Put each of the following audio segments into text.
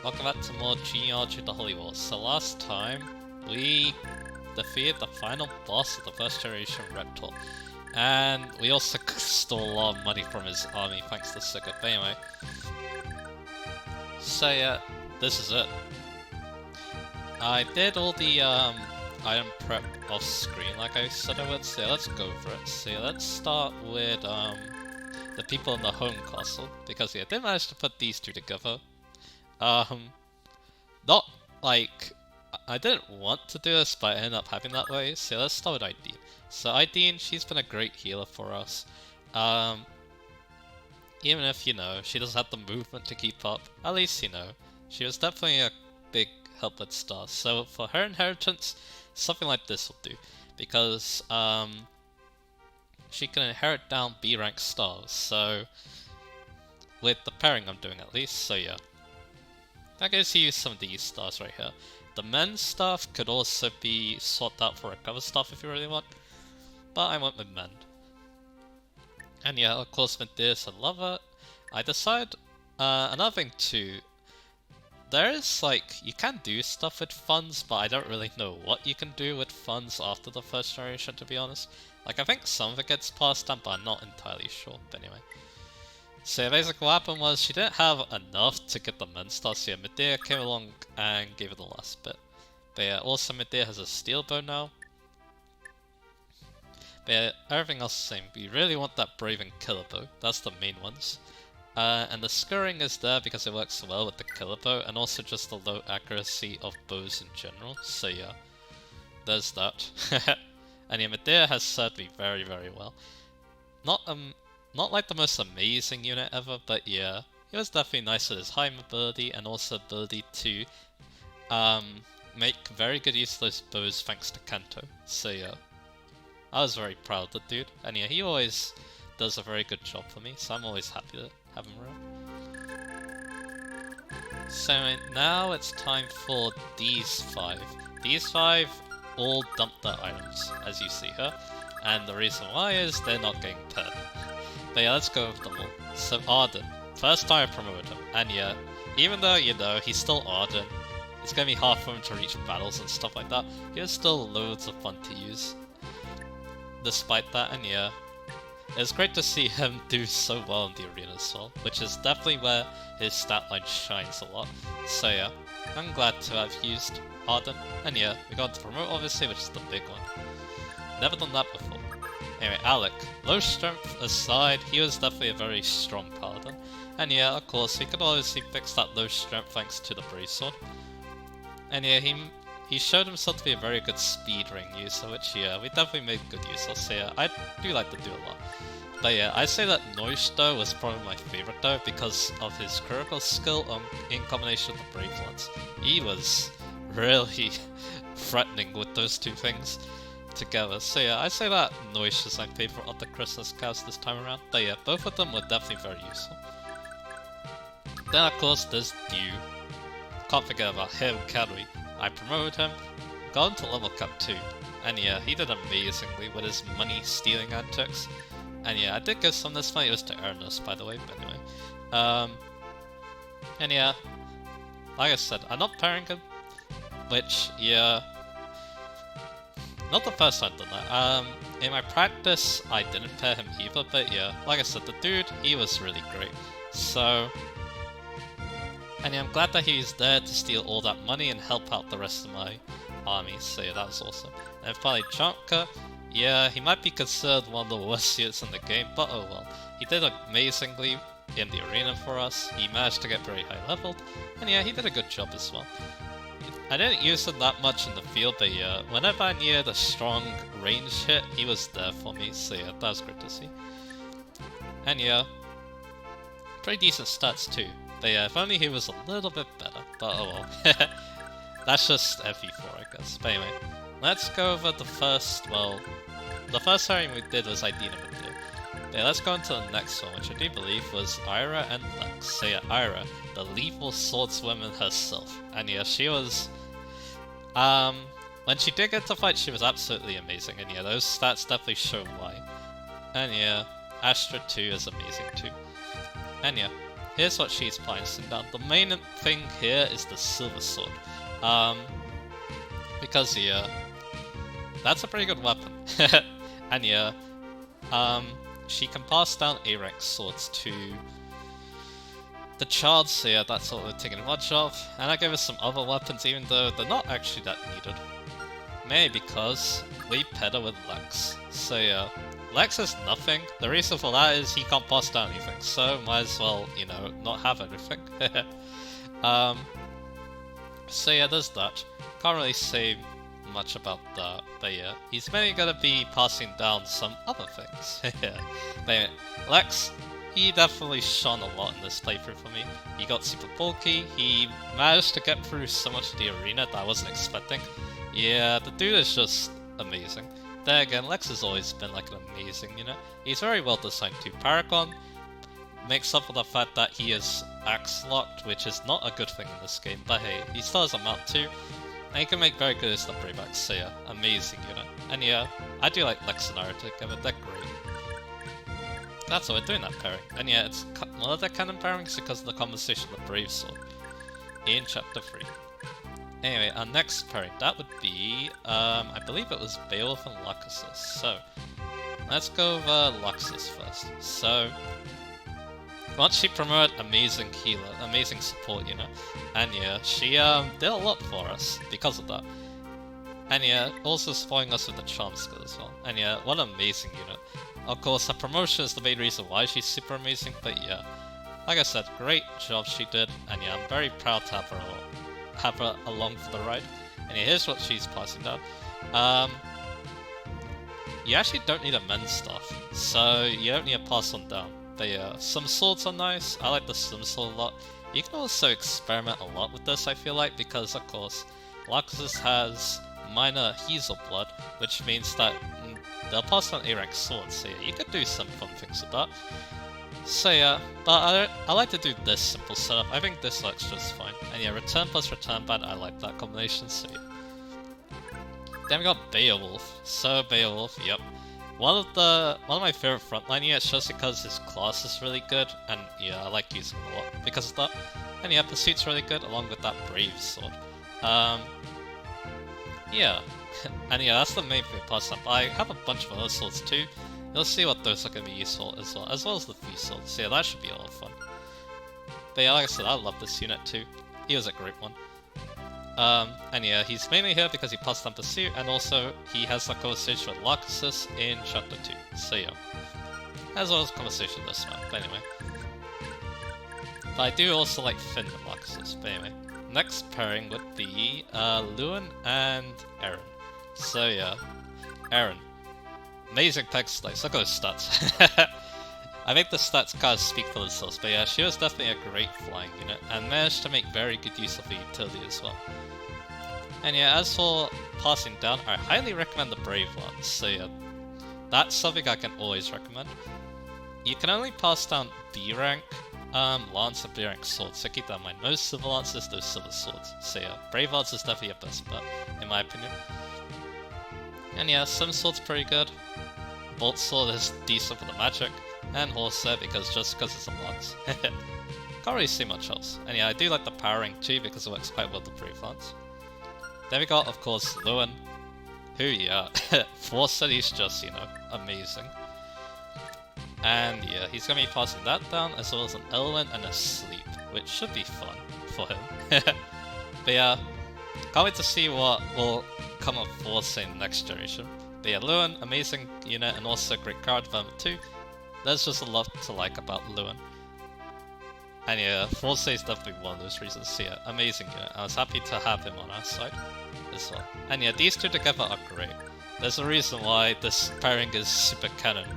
Welcome back to more Genealogy the Holy War. So last time, we defeated the final boss of the first generation Reptile. And we also stole a lot of money from his army thanks to Sigurd. But anyway. So yeah, this is it. I did all the item prep off screen like I said I would, so yeah, let's go for it. So yeah, let's start with the people in the home castle, because yeah, I did manage to put these two together. Not like I didn't want to do this, but I ended up having that way. So let's start with Ideen. So Ideen, she's been a great healer for us. Even if, you know, she doesn't have the movement to keep up, at least, you know, she was definitely a big help with stars. So for her inheritance, something like this will do, because she can inherit down B rank stars. So with the pairing I'm doing at least, so yeah. I guess you use some of these stars right here. The men's stuff could also be swapped out for recover stuff if you really want, but I went with men. And yeah, of course with this I love it. I decide another thing too. There is like, you can do stuff with funds, but I don't really know what you can do with funds after the first generation, to be honest. Like, I think some of it gets passed down, but I'm not entirely sure. But anyway. So basically what happened was she didn't have enough to get the men's stars, so yeah, Medea came along and gave her the last bit. But yeah, also Medea has a steel bow now. But yeah, everything else is the same. We really want that brave and killer bow, that's the main ones. And the scurrying is there because it works well with the killer bow, and also just the low accuracy of bows in general, so yeah. There's that. And yeah, Medea has served me very, very well. Not like the most amazing unit ever, but yeah, he was definitely nice with his high mobility and also ability to make very good use of those bows thanks to Kanto. So yeah, I was very proud of the dude, and yeah, he always does a very good job for me, so I'm always happy to have him around. So now it's time for these five. These five all dump their items, as you see here, and the reason why is they're not getting paired. But yeah, let's go over them all. So Arden, first time I promoted him, and yeah, even though, you know, he's still Arden, it's gonna be hard for him to reach battles and stuff like that, he has still loads of fun to use. Despite that, and yeah, it's great to see him do so well in the arena as well, which is definitely where his stat line shines a lot. So yeah, I'm glad to have used Arden, and yeah, we got to promote obviously, which is the big one. Never done that before. Anyway, Alec, low strength aside, he was definitely a very strong paladin. And yeah, of course, he could obviously fix that low strength thanks to the Brave Sword. And yeah, he showed himself to be a very good speed ring user, which yeah, we definitely made good use of, so yeah, I do like to do a lot. But yeah, I'd say that Noisto was probably my favorite though, because of his critical skill in combination with the Brave Lance. He was really threatening with those two things together. So yeah, I'd say that Noish is my favorite of the Christmas cows this time around. But yeah, both of them were definitely very useful. Then of course there's Dew. Can't forget about him, can we? I promoted him, got him to level cap 2, and yeah, he did amazingly with his money stealing antics. And yeah, I did give some of this money, it was to Ernest by the way, but anyway. And yeah, like I said, I'm not pairing him, which, yeah, not the first time I've done that. In my practice, I didn't pair him either, but yeah, like I said, the dude, he was really great. So, and yeah, I'm glad that he's there to steal all that money and help out the rest of my army, so yeah, that was awesome. And finally, Jonka, yeah, he might be considered one of the worst units in the game, but oh well. He did amazingly in the arena for us, he managed to get very high leveled, and yeah, he did a good job as well. I didn't use him that much in the field, but yeah, whenever I needed a strong range hit, he was there for me, so yeah, that was great to see. And yeah, pretty decent stats too. But yeah, if only he was a little bit better, but oh well. That's just FE4 I guess. But anyway, let's go over the first, well, the first pairing we did was Ideen and Medea. Yeah, let's go into the next one, which I do believe was Ira and Lex. So yeah, Ira, the lethal swordswoman herself. And yeah, she was, when she did get to fight, she was absolutely amazing, and yeah, those stats definitely show why. And yeah, Astra 2 is amazing too. And yeah, here's what she's placing down. The main thing here is the Silver Sword. Because, yeah, that's a pretty good weapon. And yeah, she can pass down A-rank swords to the child, so yeah, that's what we're taking advantage of. And I gave her some other weapons, even though they're not actually that needed. Maybe because we paired her with Lex. So yeah, Lex is nothing. The reason for that is he can't pass down anything, so might as well, you know, not have everything. So yeah, there's that. Can't really say much about that, but yeah, he's mainly gonna be passing down some other things. But anyway, Lex, he definitely shone a lot in this playthrough for me. He got super bulky, he managed to get through so much of the arena that I wasn't expecting. Yeah, the dude is just amazing. There again, Lex has always been like an amazing, you know, he's very well designed too. Paragon makes up for the fact that he is axe locked, which is not a good thing in this game, but hey, he still has a mount too. And he can make very good use of the Brave Axe, so yeah, amazing unit. And yeah, I do like Lex and Naruto together, they're great. That's why we're doing that pairing. And yeah, it's one of the canon pairings because of the conversation of the Brave Sword in Chapter 3. Anyway, our next pairing, that would be, I believe it was Beowulf and Lachesis. So, let's go over Lachesis first. So, once she promoted amazing healer, amazing support, you know, and yeah, she did a lot for us because of that. And yeah, also supporting us with the charm skill as well. And yeah, what an amazing unit. Of course, her promotion is the main reason why she's super amazing, but yeah, like I said, great job she did, and yeah, I'm very proud to have her along for the ride. And yeah, here's what she's passing down. You actually don't need a men's stuff, so you don't need to pass on down. But yeah, some swords are nice. I like the Slim Sword a lot. You can also experiment a lot with this, I feel like, because of course, Lachesis has minor Hazel Blood, which means that they'll pass on A-rank swords, so yeah, you could do some fun things with that. So yeah, but I like to do this simple setup. I think this works just fine. And yeah, return plus return band, I like that combination, so yeah. Then we got Beowulf. So Beowulf, yep. One of my favorite frontline units just because his class is really good, and yeah, I like using him a lot because of that. And yeah, Pursuit's really good along with that Brave Sword. Yeah. And yeah, that's the main thing plus up. I have a bunch of other swords too. You'll see what those are going to be useful as well as the Fee Sword. So yeah, that should be a lot of fun. But yeah, like I said, I love this unit too. He was a great one. And yeah, he's mainly here because he passed on Pursuit, and also he has a conversation with Lachesis in Chapter 2. So yeah, as well as conversation this one. But anyway, but I do also like Finn and Lachesis. But anyway, next pairing would be Lewin and Eren. So yeah, Eren, amazing peg slice. Look at his stats. I think the stats kind of speak for themselves, but yeah, she was definitely a great flying unit, and managed to make very good use of the utility as well. And yeah, as for passing down, I highly recommend the Brave Lance, so yeah, that's something I can always recommend. You can only pass down B rank Lance and B rank swords, so keep that in mind. No Silver Lances, those Silver Swords. So yeah, Brave Lance is definitely your best bet, in my opinion. And yeah, Sim Sword's pretty good. Bolt Sword is decent for the magic. And Horse because it's a Lance. Can't really see much else. And yeah, I do like the powering too because it works quite well with the Brave Lance. Then we got, of course, Lewin, who, yeah, Force he's just, you know, amazing. And yeah, he's gonna be passing that down as well as an Element and a Sleep, which should be fun for him. But yeah, can't wait to see what will come of Force in next generation. But yeah, Lewin, amazing unit and also great card development too. There's just a lot to like about Lewin. And yeah, Force is definitely one of those reasons. So yeah, amazing unit. I was happy to have him on our side as well. And yeah, these two together are great. There's a reason why this pairing is super canon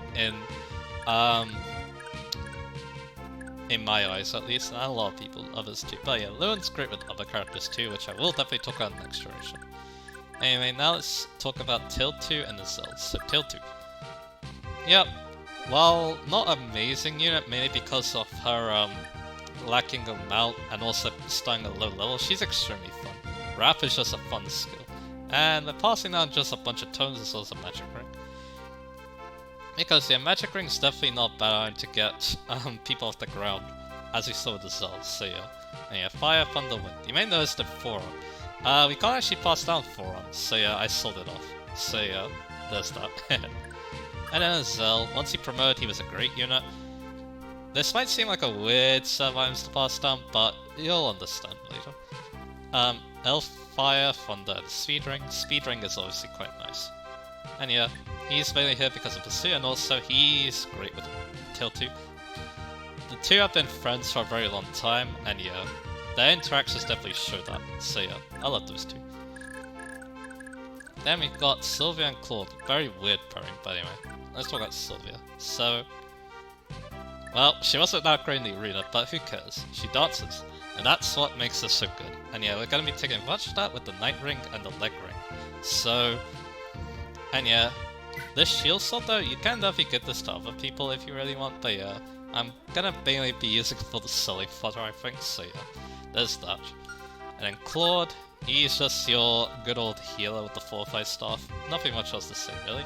in my eyes at least, and a lot of people, others too. But yeah, Lewin's great with other characters too, which I will definitely talk about next generation. Anyway, now let's talk about Tilt 2 and the Zells. So Tilt 2. Yep. While not amazing unit, mainly because of her lacking a mount and also starting at a low level, she's extremely fun. Rap is just a fun skill. And we're passing down just a bunch of tones as well as a magic ring. Because yeah, magic ring's definitely not bad to get people off the ground. as we saw with the Zell, so yeah. And yeah, Fire, Thunder, Wind. You may notice the forearm. We can't actually pass down forearms, so yeah, I sold it off. So yeah, there's that. And then Zell, once he promoted, he was a great unit. This might seem like a weird set of items to pass down, but you'll understand later. Elf, Fire, Thunder, and Speed Ring. Speed Ring is obviously quite nice. And yeah, he's mainly here because of Pursuit, and also he's great with Tail 2. The two have been friends for a very long time, and yeah, their interactions definitely show that. So yeah, I love those two. Then we've got Sylvia and Claude. Very weird pairing, but anyway, let's talk about Sylvia. So, well, she wasn't that great in the arena, but who cares? She dances, and that's what makes her so good. And yeah, we're gonna be taking advantage of that with the Night Ring and the Leg Ring. So, and yeah, this shield sword though, you can definitely get this to other people if you really want, but yeah, I'm gonna mainly be using it for the selling fodder, I think, so yeah, there's that. And then Claude, he's just your good old healer with the Fortified Staff. Nothing much else to say, really.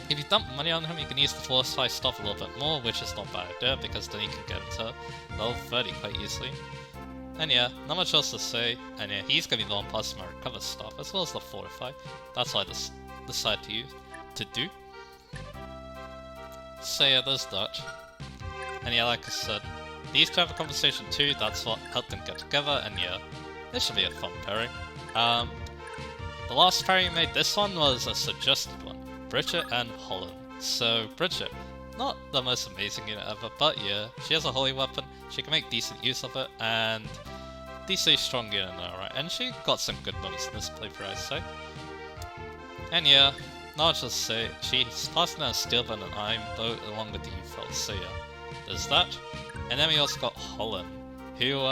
If you dump money on him, you can use the Fortified Staff a little bit more, which is not a bad idea, because then you can get into level 30 quite easily. And yeah, not much else to say, and yeah, he's gonna be the one passing my Recover Staff, as well as the Fortify. That's what I decided to do. So yeah, there's that. And yeah, like I said, these two have a conversation too, that's what helped them get together, and yeah, this should be a fun pairing. The last pairing you made, this one was a suggested one, Bridget and Holland. So Bridget, not the most amazing unit ever, but yeah, she has a holy weapon, she can make decent use of it, and decently strong unit now, right? And she got some good moments in this playthrough, I'd say. And yeah, not much to say, she's passing down Steelband and Iron Boat along with the U-Felt, so yeah, there's that. And then we also got Holland, who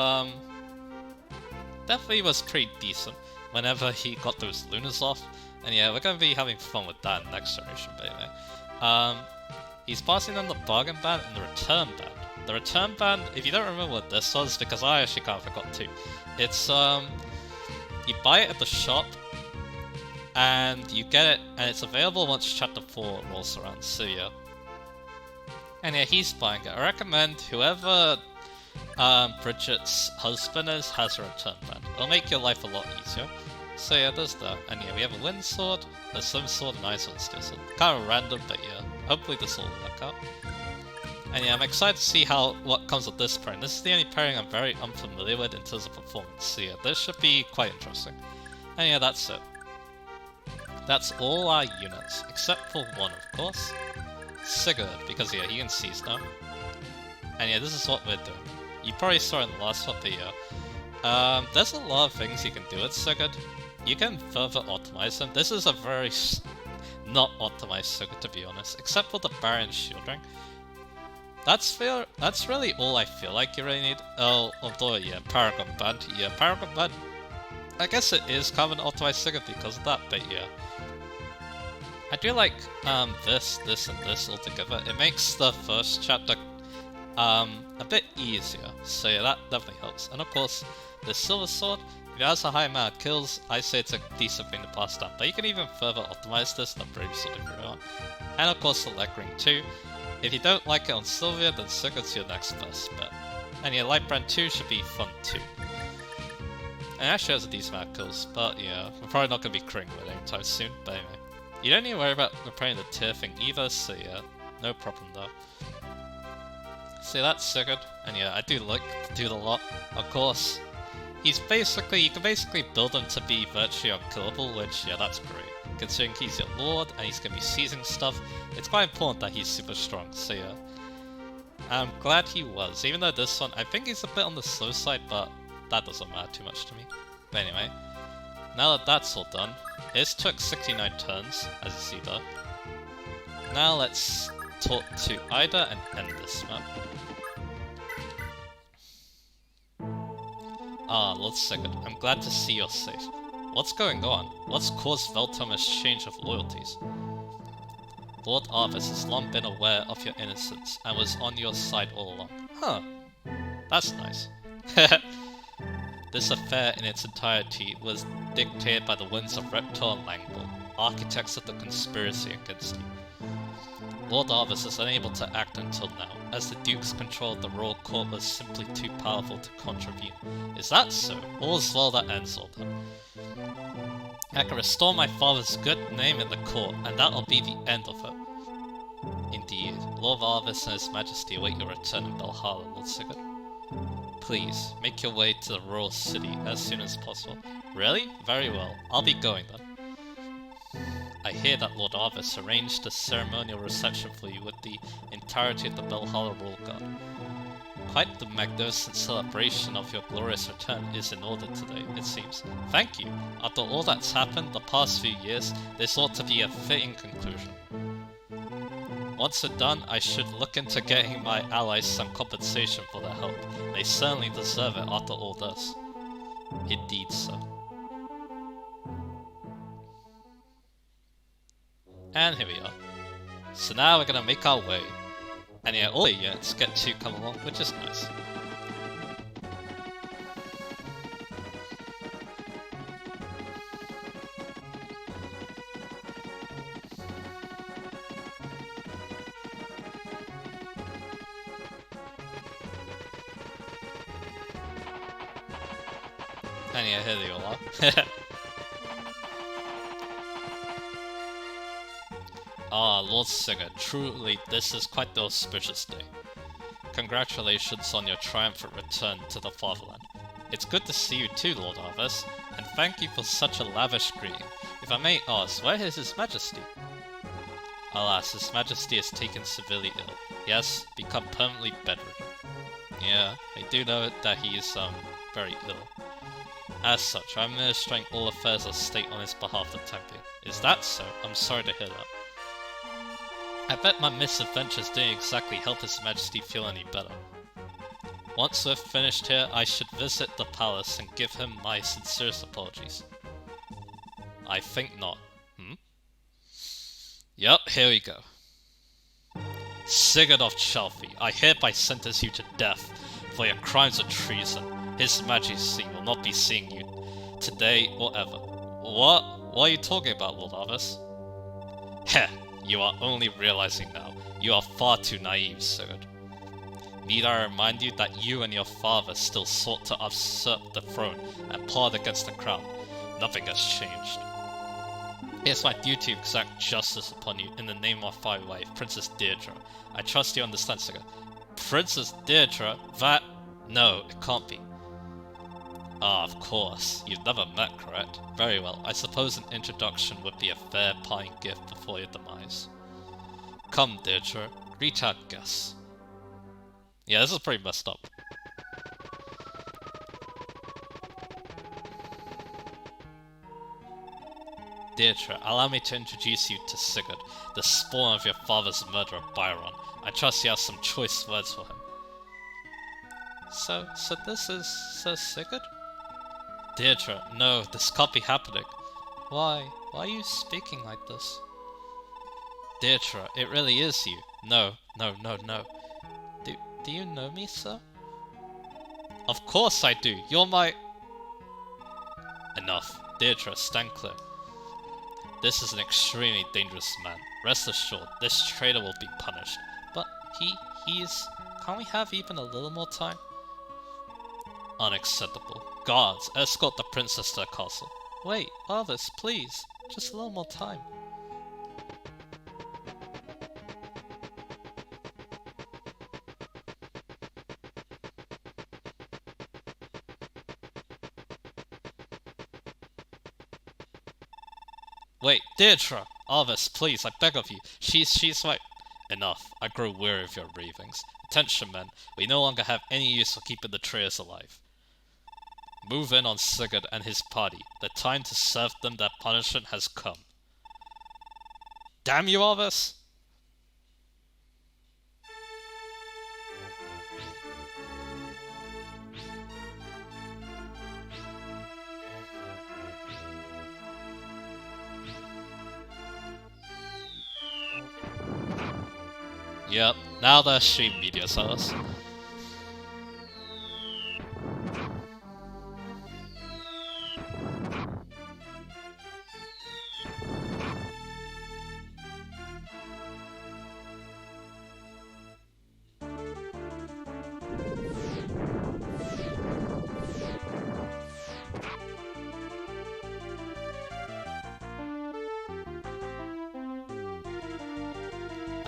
definitely was pretty decent whenever he got those Lunas off. And yeah, we're going to be having fun with that in next generation, but anyway. He's passing on the Bargain Band and the Return Band. The Return Band, if you don't remember what this was, because I actually kind of forgot too. It's, you buy it at the shop, and you get it, and it's available once Chapter 4 rolls around, so yeah. And yeah, he's buying it. I recommend whoever Bridget's husband is has a Return Band. It'll make your life a lot easier. So yeah, there's that. And yeah, we have a Wind Sword, a Slim Sword, and Ice Sword, Steel Sword. Kind of random, but yeah, hopefully this will work out. And yeah, I'm excited to see what comes with this pairing. This is the only pairing I'm very unfamiliar with in terms of performance. So yeah, this should be quite interesting. And yeah, that's it. That's all our units, except for one, of course. Sigurd, because yeah, he can seize now. And yeah, this is what we're doing. You probably saw it in the last one, but yeah. There's a lot of things you can do with Sigurd. You can further optimize him. This is a very not optimized Sigurd, to be honest, except for the Baron Shield Ring. That's really all I feel like you really need. Oh, although yeah, Paragon Band. Yeah, Paragon Band. I guess it is kind of an optimized Sigurd because of that, but yeah. I do like this, and this all together. It makes the first chapter a bit easier, so yeah, that definitely helps. And of course, the Silver Sword, if it has a high amount of kills, I say it's a decent thing to pass down, but you can even further optimize this than Brave Sword if you want. And of course the Leg Ring too. If you don't like it on Sylvia, then Sigurd's your next best bet. And yeah, Lightbrand 2 should be fun too. And it actually has a decent amount of kills, but yeah, we're probably not going to be critting with it anytime soon, but anyway. You don't need to worry about repairing the tier thing either, so yeah, no problem though. So yeah, that's Sigurd, and yeah, I do like to do a lot. Of course, you can basically build him to be virtually unkillable, which yeah, that's great. Considering he's your lord and he's gonna be seizing stuff, it's quite important that he's super strong. So yeah, I'm glad he was. Even though this one, I think he's a bit on the slow side, but that doesn't matter too much to me. But anyway, now that that's all done, it took 69 turns, as you see there. Now let's talk to Ida and end this map. Ah, Lord Sigurd, I'm glad to see you're safe. What's going on? What's caused Veltomer's change of loyalties? Lord Arvis has long been aware of your innocence and was on your side all along. Huh. That's nice. This affair in its entirety was dictated by the whims of Reptor and Langbull, architects of the conspiracy against you. Lord Arvis is unable to act until now, as the Duke's control of the royal court was simply too powerful to contravene. Is that so? All's well that ends all then. I can restore my father's good name in the court, and that'll be the end of her. Indeed. Lord Arvis and His Majesty await your return in Belhalla, Lord Sigurd. Please, make your way to the royal city as soon as possible. Really? Very well. I'll be going then. I hear that Lord Arvis arranged a ceremonial reception for you with the entirety of the Belhalla Royal Guard. Quite the magnificent celebration of your glorious return is in order today, it seems. Thank you. After all that's happened the past few years, this ought to be a fitting conclusion. Once it's done, I should look into getting my allies some compensation for their help. They certainly deserve it after all this. Indeed, sir. And here we are. So now we're gonna make our way. And yeah, all the units get to come along, which is nice. And yeah, here they all are. Ah, Lord Sigurd, truly this is quite the auspicious day. Congratulations on your triumphant return to the fatherland. It's good to see you too, Lord Arvis, and thank you for such a lavish greeting. If I may ask, where is His Majesty? Alas, His Majesty is taken severely ill. He has become permanently bedridden. Yeah, I do know that he is, very ill. As such, I'm administering all affairs of state on his behalf for the time being. Is that so? I'm sorry to hear that. I bet my misadventures didn't exactly help His Majesty feel any better. Once we're finished here, I should visit the palace and give him my sincerest apologies. I think not. Yep, here we go. Sigurd of Chalfie, I hereby sentence you to death for your crimes of treason. His Majesty will not be seeing you today or ever. What? What are you talking about, Lord Arvis? Heh! You are only realizing now. You are far too naive, Sigurd. Need I remind you that you and your father still sought to usurp the throne and plot against the crown? Nothing has changed. It is my duty to exact justice upon you in the name of my wife, Princess Deirdre. I trust you understand, Sigurd. Princess Deirdre? That? No, it can't be. Ah, of course. You've never met, correct? Very well. I suppose an introduction would be a fair parting gift before your demise. Come, Deirdre. Greet our guests. Yeah, this is pretty messed up. Deirdre, allow me to introduce you to Sigurd, the spawn of your father's murderer, Byron. I trust you have some choice words for him. So this is Sir Sigurd? Deirdre, no, this can't be happening. Why? Why are you speaking like this? Deirdre, it really is you. No. Do you know me, sir? Of course I do. You're my... Enough. Deirdre, stand clear. This is an extremely dangerous man. Rest assured, this traitor will be punished. But he's... Can't we have even a little more time? Unacceptable. Guards, escort the princess to the castle. Wait, Arvis, please. Just a little more time. Wait, Deirdre! Arvis, please, I beg of you. She's my... Enough. I grow weary of your ravings. Attention, men. We no longer have any use for keeping the traitors alive. Move in on Sigurd and his party. The time to serve them their punishment has come. Damn you, Arvis! Yep, now they're stream media sellers.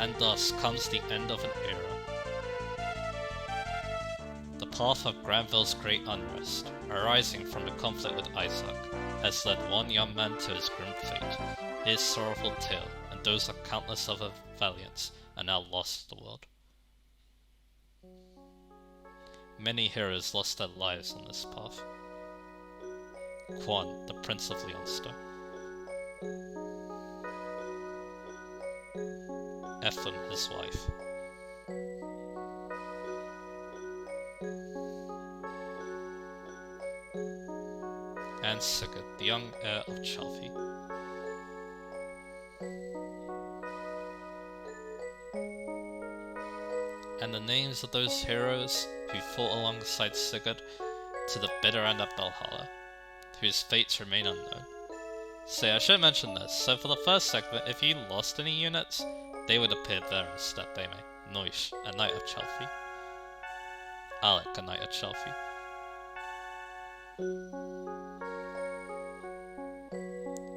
and thus comes the end of an era. The path of Granville's great unrest, arising from the conflict with Isaac, has led one young man to his grim fate. His sorrowful tale, and those of countless other valiants, are now lost to the world. Many heroes lost their lives on this path. Quan, the Prince of Leonster. Ethan, his wife. And Sigurd, the young heir of Chalfie. And the names of those heroes who fought alongside Sigurd to the bitter end of Belhalla, whose fates remain unknown. So I should mention this, so for the first segment, if you lost any units, they would appear there instead, they may. Noish, a knight of Chalfie. Alec, a knight of Chalfie.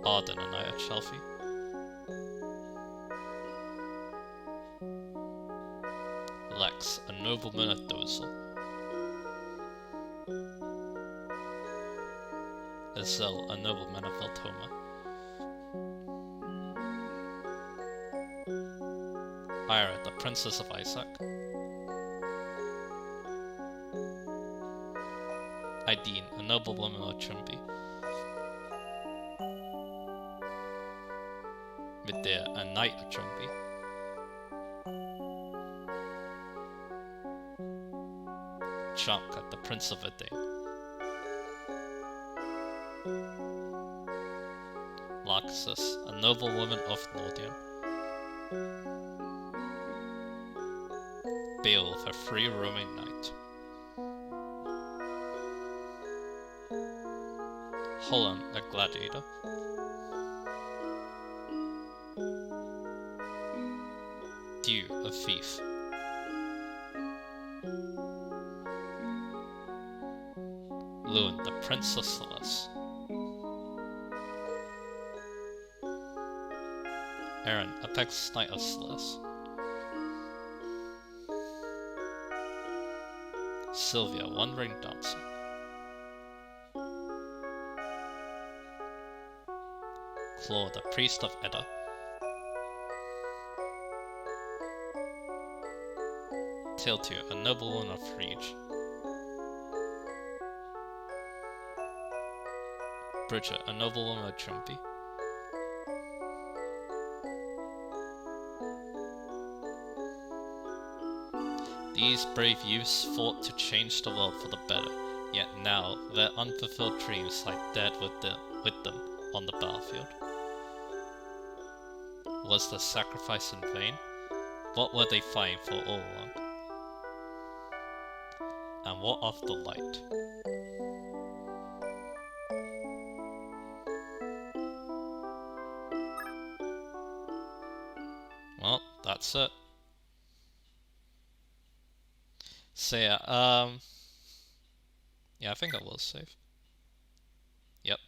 Arden, a knight of Chalfie. Lex, a nobleman of Dozel. Azel, a nobleman of Veltoma. Ira, the princess of Isaac. Aideen, a noblewoman of Chumbi. Midir, a knight of Chumbi. Shamka, the prince of Adain. Laxus, a noblewoman of Nordium. Beowulf, a free roaming knight. Holland, a gladiator. Dew, a thief. Lewin, the prince of Celeste. Aaron, Apex Knight of Celeste. Sylvia, Wandering Dancer. Claude, the priest of Edda. Tiltu, a noblewoman of Friege. Bridget, a noblewoman of Chumbi. These brave youths fought to change the world for the better, yet now their unfulfilled dreams lie dead with them on the battlefield. Was the sacrifice in vain? What were they fighting for all along? And what of the light? Well, that's it. So yeah, I think I will save. Yep.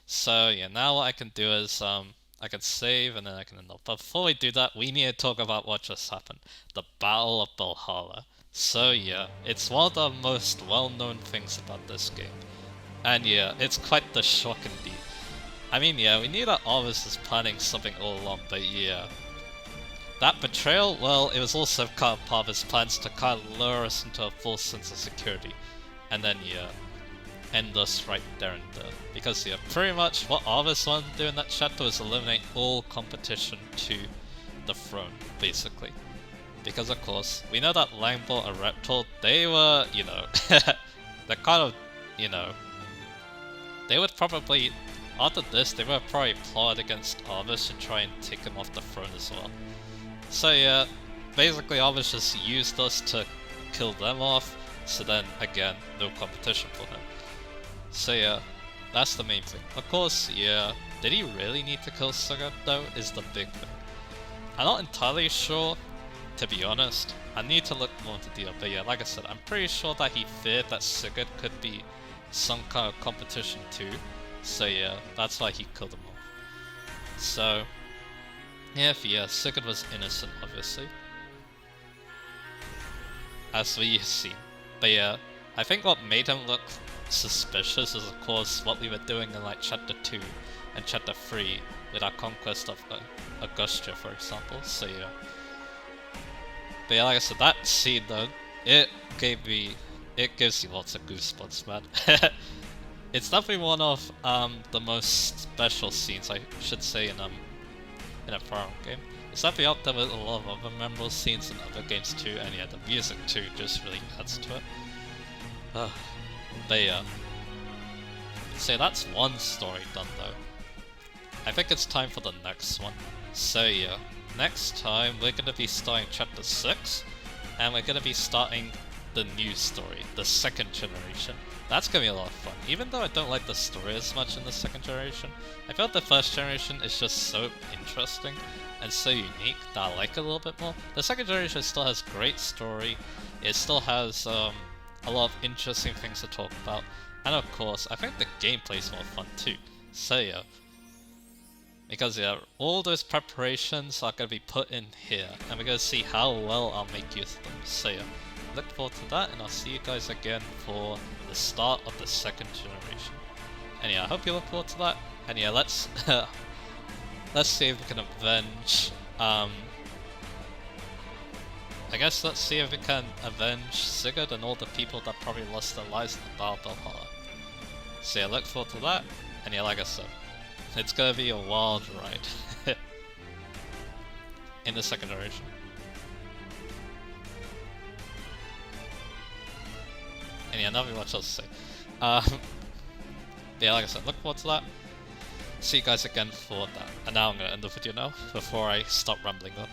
So yeah, now what I can do is I can save and then I can end up. But before we do that, we need to talk about what just happened. The Battle of Belhalla. So yeah, it's one of the most well-known things about this game. And yeah, it's quite the shock indeed. I mean, yeah, we knew that Arvis was planning something all along, but yeah. That betrayal, well, it was also kind of part of his plans to kind of lure us into a false sense of security. And then, yeah, end us right there and there. Because, yeah, pretty much what Arvis wanted to do in that chapter was eliminate all competition to the throne, basically. Because, of course, we know that Langbor and Reptile, they were, you know, they're kind of, you know, they would probably, after this, they would probably plot against Arvis and try and take him off the throne as well. So yeah, basically Arvis just used us to kill them off, so then again, no competition for him. So yeah, that's the main thing. Of course, yeah, did he really need to kill Sigurd though, is the big thing. I'm not entirely sure, to be honest. I need to look more into detail, but yeah, like I said, I'm pretty sure that he feared that Sigurd could be some kind of competition too. So yeah, that's why he killed him off. So Yeah, Sigurd was innocent, obviously, as we've seen. But yeah, I think what made him look suspicious is of course what we were doing in like chapter 2 and chapter 3 with our conquest of Augustia, for example. So yeah. But yeah, like I said, that scene though, it gives you lots of goosebumps, man. It's definitely one of the most special scenes, I should say, in a Fire Emblem game. It's definitely up there with a lot of other memorable scenes in other games too, and yeah, the music too just really adds to it. But yeah. So that's one story done though. I think it's time for the next one. So yeah, next time we're gonna be starting chapter 6, and we're gonna be starting the new story, the second generation. That's gonna be a lot of fun. Even though I don't like the story as much in the second generation, I felt the first generation is just so interesting and so unique that I like it a little bit more. The second generation still has great story, it still has a lot of interesting things to talk about, and of course, I think the gameplay is more fun too. So yeah. Because yeah, all those preparations are going to be put in here, and we're going to see how well I'll make use of them. So yeah, look forward to that, and I'll see you guys again for the start of the second generation. And yeah, I hope you look forward to that. And yeah, let's let's see if we can avenge. I guess let's see if we can avenge Sigurd and all the people that probably lost their lives in the Battle of Belhalla. So yeah, look forward to that. And yeah, like I said, it's gonna be a wild ride in the second generation. And yeah, nothing much else to say. Yeah, like I said, look forward to that. See you guys again for that. And now I'm gonna end the video now before I stop rambling on.